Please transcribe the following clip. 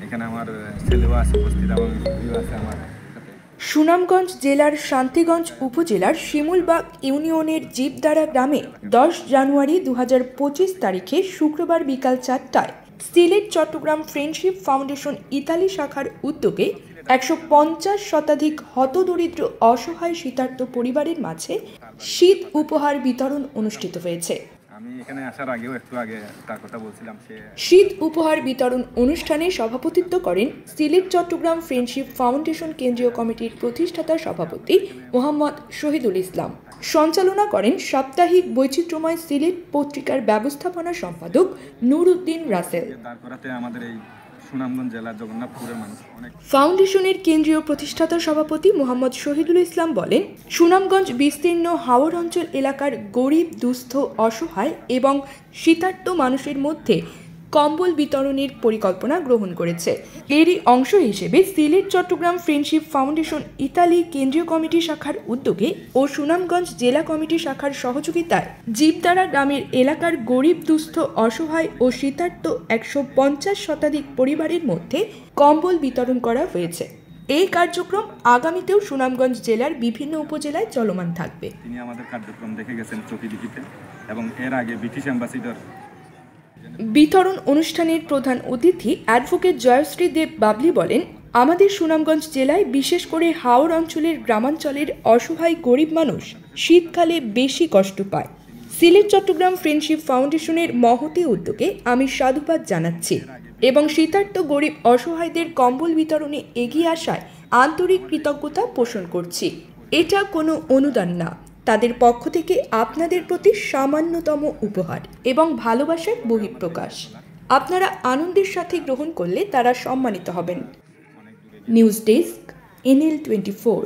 এখানে আমার ছেলেও আছে উপস্থিত এবং স্ত্রীও আছে আমার সাথে। সুনামগঞ্জ জেলার শান্তিগঞ্জ উপজেলার শিমুলবাগ ইউনিয়নের জীবদারা গ্রামে 10 জানুয়ারি 2025 তারিখে শুক্রবার বিকাল 4টায় Sylhet Chittagong friendship foundation Italy শাখার উদ্যোগে 150 শতাধিক হতদরিদ্র অসহায় শীতার্ত পরিবারের মাঝে শীত উপহার বিতরণ অনুষ্ঠিত হয়েছে। আমি এখানে আসার আগেও একটু আগে তার কথা বলছিলাম। শীত উপহার বিতরণ অনুষ্ঠানে সভাপতিত্ব করেন সিলেট চট্টগ্রাম ফ্রেন্ডশিপ ফাউন্ডেশন কেন্দ্রীয় কমিটির প্রতিষ্ঠাতা সভাপতি মোহাম্মদ শহীদুল ইসলাম। সঞ্চালনা করেন সাপ্তাহিক বৈচিত্র্যময় সিলেট পত্রিকার ব্যবস্থাপনা সম্পাদক নূর উদ্দিন রাসেল। সুনামগঞ্জ জেলার জগন্নাথপুরের মানুষ অনেক। ফাউন্ডেশনের কেন্দ্রীয় প্রতিষ্ঠাতা সভাপতি মোহাম্মদ শহীদুল ইসলাম বলেন, সুনামগঞ্জ বিস্তীর্ণ হাওর অঞ্চল এলাকার গরিব, দুস্থ, অসহায় এবং শীতার্ত মানুষের মধ্যে কম্বল বিতরণের পরিকল্পনা গ্রহণ করেছে। এরই অংশ হিসেবে Sylhet Chittagong friendship foundation Italy কেন্দ্রীয় কমিটি শাখার উদ্যোগে ও সুনামগঞ্জ জেলা কমিটি শাখার সহযোগিতায় জীবদারা গ্রামের এলাকার গরিব, দুস্থ, অসহায় ও শীতার্ত 150 শতাধিক পরিবারের মধ্যে কম্বল বিতরণ করা হয়েছে। এই কার্যক্রম আগামীতেও সুনামগঞ্জ জেলার বিভিন্ন উপজেলায় চলমান থাকবে। তিনি আমাদের কার্যক্রম দেখে গেছেন চকিদিঘিতে এবং এর আগে ব্রিটিশ অ্যাম্বাসিডর। বিতরণ অনুষ্ঠানের প্রধান অতিথি অ্যাডভোকেট জয়শ্রী দেব বাবলি বলেন, আমাদের সুনামগঞ্জ জেলায় বিশেষ করে হাওর অঞ্চলের গ্রামাঞ্চলের অসহায় গরিব মানুষ শীতকালে বেশি কষ্ট পায়। সিলেট চট্টগ্রাম ফ্রেন্ডশিপ ফাউন্ডেশনের মহতী উদ্যোগে আমি সাধুবাদ জানাচ্ছি এবং শীতার্ত গরিব অসহায়দের কম্বল বিতরণে এগিয়ে আসায় আন্তরিক কৃতজ্ঞতা পোষণ করছি। এটা কোনো অনুদান না, তাদের পক্ষ থেকে আপনাদের প্রতি সামান্যতম উপহার এবং ভালোবাসার বহিঃপ্রকাশ। আপনারা আনন্দের সাথে গ্রহণ করলে তারা সম্মানিত হবেন। News desk, NL24।